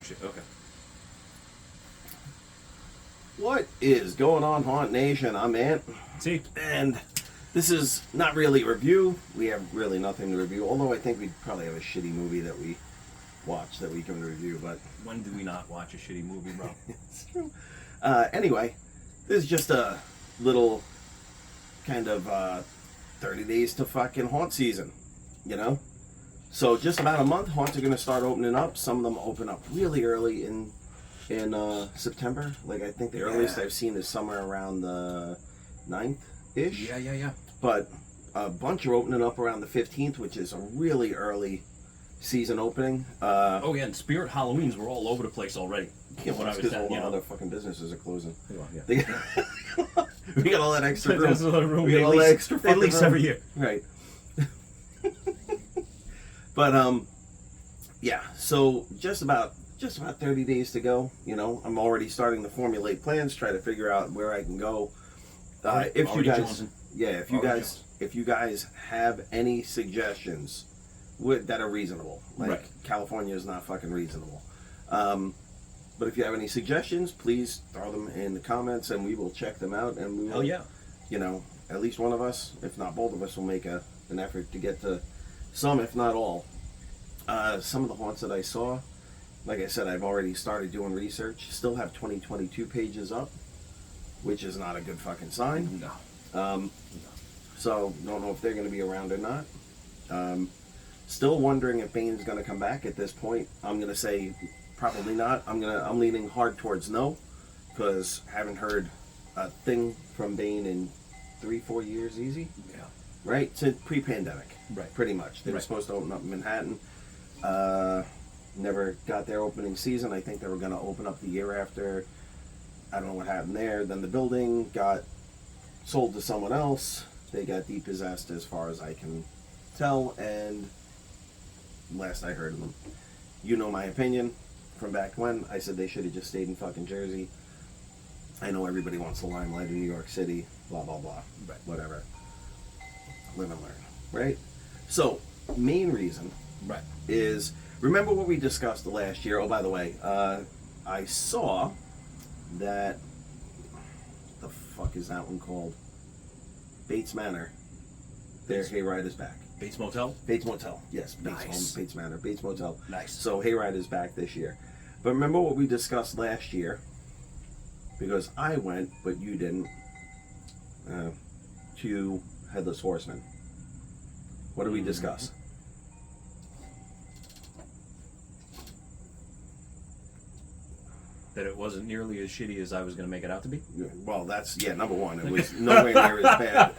Shit, okay. What is going on, Haunt Nation? I'm Ant. See? And this is not really a review. We have really nothing to review, although I think we probably have a shitty movie that we watched that we can review, but... When do we not watch a shitty movie, bro? It's true. Anyway, this is just a little kind of 30 days to fucking haunt season, you know? So just about a month, haunts are going to start opening up. Some of them open up really early in September. Like, I think the earliest I've seen is somewhere around the 9th-ish. Yeah. But a bunch are opening up around the 15th, which is a really early season opening. Oh, yeah, and Spirit Halloweens were all over the place already. Yeah, What I was because saying, all the you know. other fucking businesses are closing. Well, yeah. They, we got all that extra room. There's a lot of room. We got At all least- that extra fucking At least room. every year. Right. But yeah. So just about 30 days to go. You know, I'm already starting to formulate plans, try to figure out where I can go. If you Already guys, Johnson. Already Johnson. if you guys have any suggestions that are reasonable, like Right. California is not fucking reasonable. But if you have any suggestions, please throw them in the comments, and we will check them out. And we will, Hell yeah. you know, at least one of us, if not both of us, will make an effort to get to some, if not all. Some of the haunts that I saw, like I said, I've already started doing research. Still have 2022 pages up, which is not a good fucking sign. No. So don't know if they're going to be around or not. Still wondering if Bane's going to come back at this point. I'm going to say probably not. I'm leaning hard towards no, because haven't heard a thing from Bane in 3-4 years easy. Yeah. Right? Since pre-pandemic. Right. Pretty much. They were Right. supposed to open up in Manhattan. Never got their opening season. I think they were going to open up the year after. I don't know what happened there. Then the building got sold to someone else. They got depossessed as far as I can tell. And last I heard of them, you know my opinion from back when. I said they should have just stayed in fucking Jersey. I know everybody wants the limelight in New York City. Blah, blah, blah. Right. Whatever. Live and learn. Right? So, main reason Right. is, remember what we discussed the last year? Oh, by the way, I saw that, the fuck is that one called? Bates Manor. Their hayride is back. Bates Motel? Bates Motel, yes. Bates Nice. Home, Bates Manor, Bates Motel. Nice. So hayride is back this year. But remember what we discussed last year? Because I went, but you didn't, to Headless Horseman. What did we discuss? That it wasn't nearly as shitty as I was going to make it out to be? Well, that's number one. It was nowhere near as bad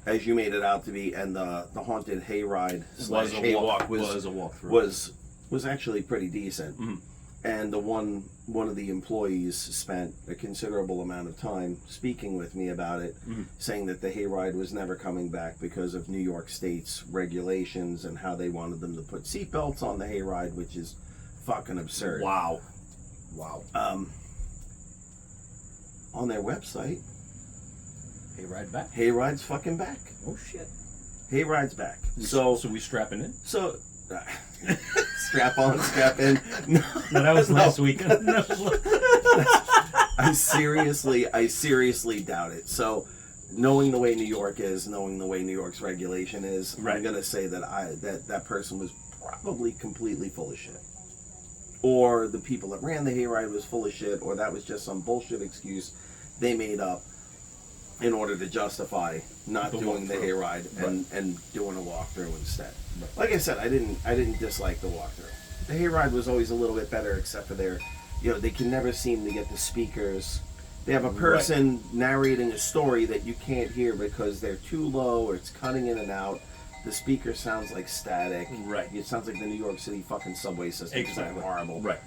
as you made it out to be, and the haunted hayride slash haywalk was a walkthrough. was actually pretty decent. Mhm. And the one of the employees spent a considerable amount of time speaking with me about it, saying that the hayride was never coming back because of New York State's regulations and how they wanted them to put seatbelts on the hayride, which is fucking absurd. Wow. On their website, Hayride back? hayride's fucking back. Oh, shit. Hayride's back. So we strapping in? strap on, strap in. No, No, that was last weekend. I seriously doubt it. So, knowing the way New York is, knowing the way New York's regulation is, Right. I'm gonna say that that person was probably completely full of shit, or the people that ran the hayride was full of shit, or that was just some bullshit excuse they made up in order to justify not The doing the walkthrough. hayride and doing a walkthrough instead. Right. Like I said, I didn't dislike the walkthrough. The hayride was always a little bit better, except for they can never seem to get the speakers. They have a person narrating a story that you can't hear because they're too low or it's cutting in and out. The speaker sounds like static. Right. It sounds like the New York City fucking subway system. Exactly. It's horrible. Right.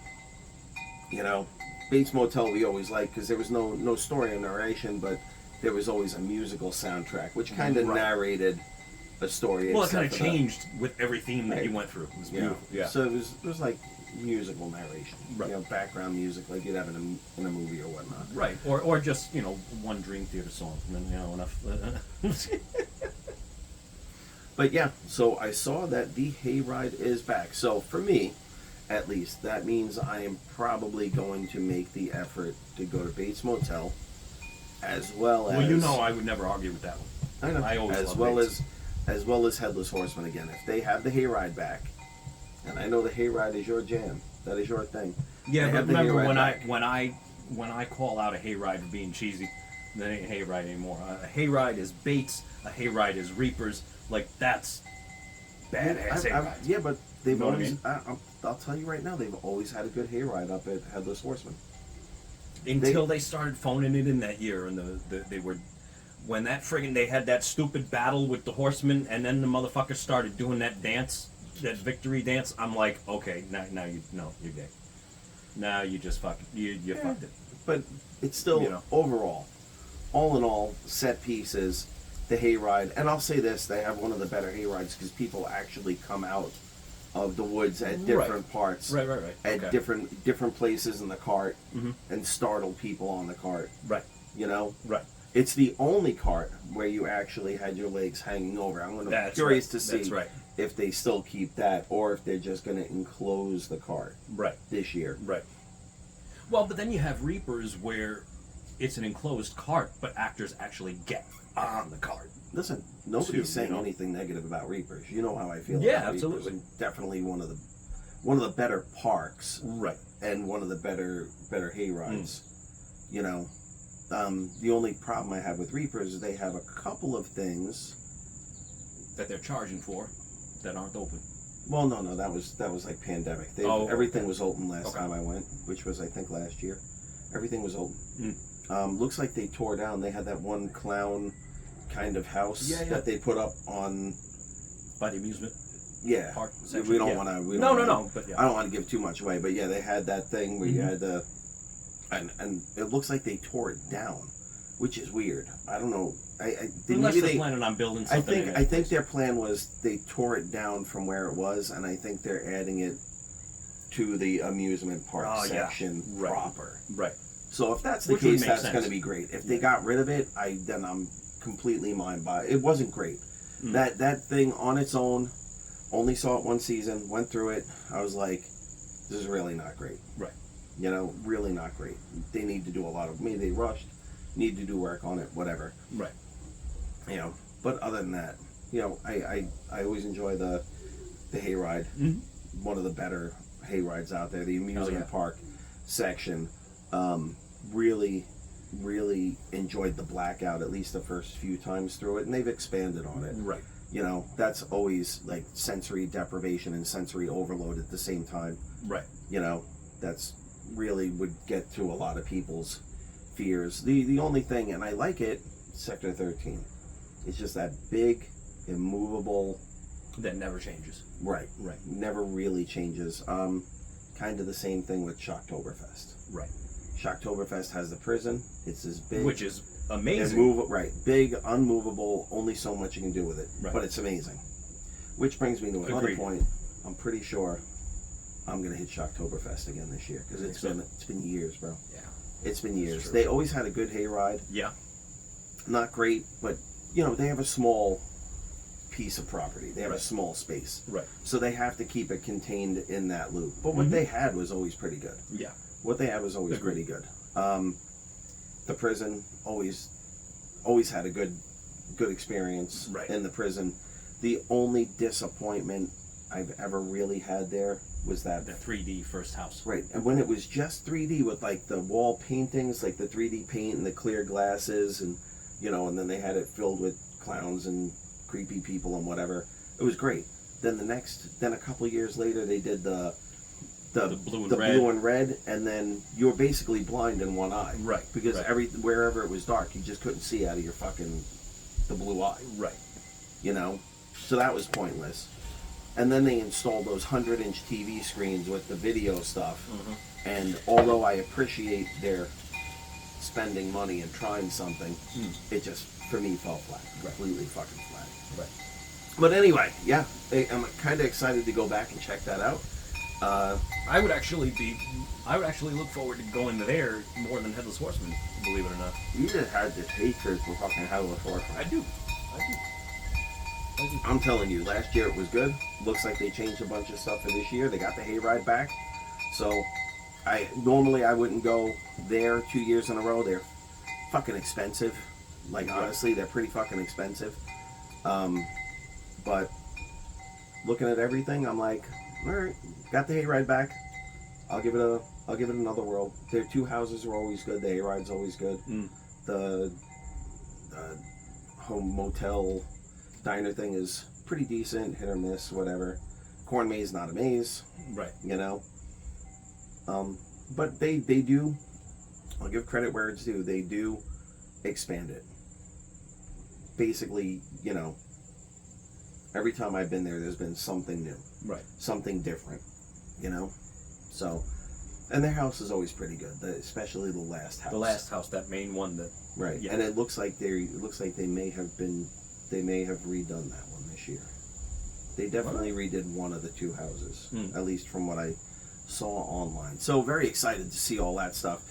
You know, Bates Motel we always liked because there was no story or narration, but there was always a musical soundtrack which kind of Right. narrated a story. Well, it kind of except for the- changed with every theme that Right. you went through. It was Yeah. beautiful. Yeah. So it was like musical narration. Right. You know, background music like you'd have in a movie or whatnot. Right. Or just, one Dream Theater song. And then, enough. But yeah, so I saw that the hayride is back. So for me, At least. That means I am probably going to make the effort to go to Bates Motel, as well as. Well, you know, I would never argue with that one. I know. I always as love well Bates. as well as Headless Horseman again. If they have the hayride back, and I know the hayride is your jam, that is your thing. Yeah, They but have the remember hayride when back. when I call out a hayride for being cheesy, that ain't a hayride anymore. A hayride is Bates. A hayride is Reapers. Like that's badass hayrides. Yeah, but they've You know what I always. mean? I'll tell you right now, they've always had a good hayride up at Headless Horseman. Until they started phoning it in that year, and they were when that friggin' they had that stupid battle with the horsemen, and then the motherfuckers started doing that dance, that victory dance. I'm like, okay, now you're gay. Now you just fucked it. But it's still You know. overall, all in all, set pieces, the hayride, and I'll say this: they have one of the better hayrides because people actually come out of the woods at different parts, Right. at Okay. different places in the cart, Mhm. and startle people on the cart. Right. You know, Right. it's the only cart where you actually had your legs hanging over. I'm going to be That's curious right. to see That's right. if they still keep that or if they're just going to enclose the cart Right. this year. Right. Well, but then you have Reapers where it's an enclosed cart, but actors actually get on the cart. Listen, nobody's Too, saying you know? anything negative about Reapers. You know how I feel Yeah, about absolutely. Reapers. And definitely one of the better parks Right. and one of the better hay rides. You know, the only problem I have with Reapers is they have a couple of things. That they're charging for that aren't open. Well, no, that was like pandemic. Everything was open last Okay. time I went, which was I think last year. Everything was open. Mm. Looks like they tore down. They had that one clown kind of house Yeah. that they put up on. By the amusement Yeah, park section. we don't Yeah. want to. No. But yeah. I don't want to give too much away, but yeah, they had that thing where you Mhm. had the, and it looks like they tore it down, which is weird. I don't know. Unless maybe they're planning on building I something. think in I it. think their plan was they tore it down from where it was, and I think they're adding it to the amusement park Oh, yeah. section Right. proper. Right. So if that's the Which would case, make that's sense. going to be great. If they got rid of it, then I'm completely mind by. It wasn't great. Mm. That thing on its own, only saw it one season, went through it. I was like, this is really not great. Right. You know, really not great. They need to do a lot of. Maybe they rushed. Need to do work on it. Whatever. Right. You know. But other than that, you know, I always enjoy the hayride. Mhm. One of the better hayrides out there. The amusement yeah. park section. Really enjoyed the blackout at least the first few times through it, and they've expanded on it. Right. You know, that's always like sensory deprivation and sensory overload at the same time. Right. You know, that's really would get to a lot of people's fears. The only thing, and I like it, Sector 13. It's just that big, immovable. That never changes. Right. Right. Never really changes. Kind of the same thing with Shocktoberfest. Right. Shocktoberfest has the prison. It's this big, Which is amazing. right, big, unmovable. Only so much you can do with it, Right. but it's amazing. Which brings me to another Agreed. point. I'm pretty sure I'm gonna hit Shocktoberfest again this year because it's been years, bro. Yeah. It's been years. true. They always had a good hayride. Yeah. Not great, but you know they have a small piece of property. They have a Right. small space, Right. so they have to keep it contained in that loop. But what Mhm. they had was always pretty good. Yeah. What they had was always Agreed. pretty good. The prison always had a good experience Right. in the prison. The only disappointment I've ever really had there was that The 3D first house. right, and when it was just 3D with like the wall paintings, like the 3D paint and the clear glasses, and you know, and then they had it filled with clowns and creepy people and whatever. It was great. Then a couple years later, they did the blue and red. blue and red, and then you were basically blind in one eye, Right, Because right. wherever it was dark, you just couldn't see out of your the blue eye, Right. you know. So that was pointless. And then they installed those 100-inch TV screens with the video stuff. Mm-hmm. And although I appreciate their spending money and trying something, it just for me fell flat, completely fucking flat. Right. But anyway, yeah, I'm kind of excited to go back and check that out. I would actually look forward to going there more than Headless Horseman, believe it or not. You just had this hatred for fucking Headless Horseman. I do. I'm telling you, last year it was good. Looks like they changed a bunch of stuff for this year. They got the hayride back. So, normally I wouldn't go there 2 years in a row. They're fucking expensive. Like, honestly, they're pretty fucking expensive. But looking at everything, I'm like, all right, got the hayride back. I'll give it another whirl. Their two houses are always good. The hayride's always good. The home motel diner thing is pretty decent, hit or miss, whatever. Corn maze, not a maze, Right. you know. But they do. I'll give credit where it's due. They do expand it. Basically, you know, every time I've been there, there's been something new, Right. something different, you know. So, and their house is always pretty good, especially the last house. The last house, that main one that. Right, Yeah. and it looks like they may have redone that one this year. They definitely redid one of the two houses, at least from what I saw online. So very excited to see all that stuff.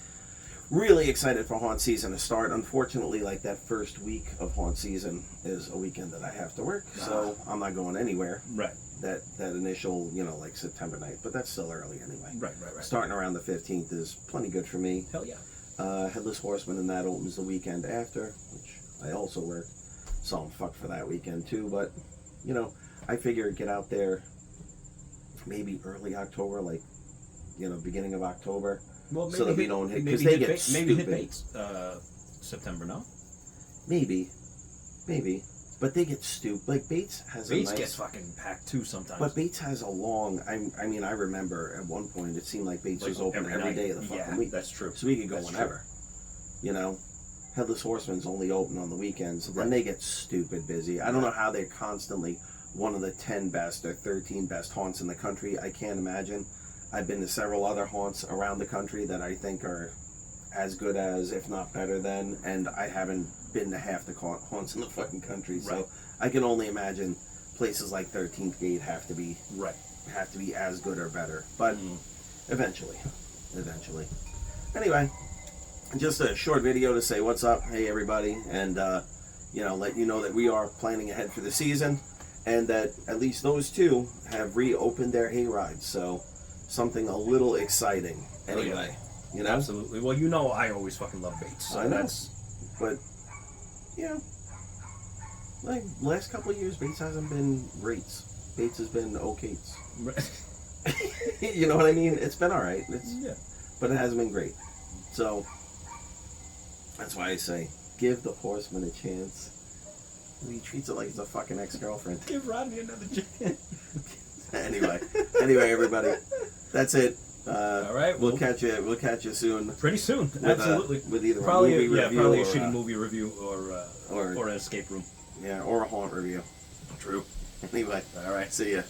Really excited for haunt season to start. Unfortunately, like that first week of haunt season is a weekend that I have to work, so I'm not going anywhere. Right. That initial, you know, like September 9th, but that's still early anyway. Right. Starting around the 15th is plenty good for me. Hell yeah. Headless Horseman, and that opens the weekend after, which I also work, so I'm fucked for that weekend too. But you know, I figure get out there maybe early October, like, you know, beginning of October, Well, maybe so that we hit- don't hit, maybe because they hit get Bates- stupid. Maybe hit Bates, September, no? Maybe, but they get stupid. Like Bates has Bates a nice, gets fucking packed too sometimes. but Bates has a long. I mean, I remember at one point it seemed like Bates Like was open every night. day of the fucking Yeah, week. that's true. So we could go That's whenever. You know, Headless Horseman's only open on the weekends. Then they get stupid busy. I don't know how they're constantly one of the 10 best or 13 best haunts in the country. I can't imagine. I've been to several other haunts around the country that I think are as good as, if not better than, and I haven't been to half the haunts in the fucking country. So Right. I can only imagine places like 13th Gate have to be Right. as good or better. But eventually. Anyway, just a short video to say what's up, hey everybody, and you know, let you know that we are planning ahead for the season, and that at least those two have reopened their hayrides. So something a little exciting. Anyway, you know, Absolutely. Well, you know, I always fucking love Bates. So I know. That's but you know, like last couple of years, Bates hasn't been great. Bates has been okay. You know what I mean? It's been all right. But it hasn't been great. So that's why I say give the Horseman a chance. He treats it like it's a fucking ex-girlfriend. Give Rodney another chance. anyway, everybody, that's it. All right, we'll catch you soon. Pretty soon. With, Absolutely. with either Probably a movie review probably a or shitty movie review or or an escape room. or a haunt review. True. Anyway, All right. see ya.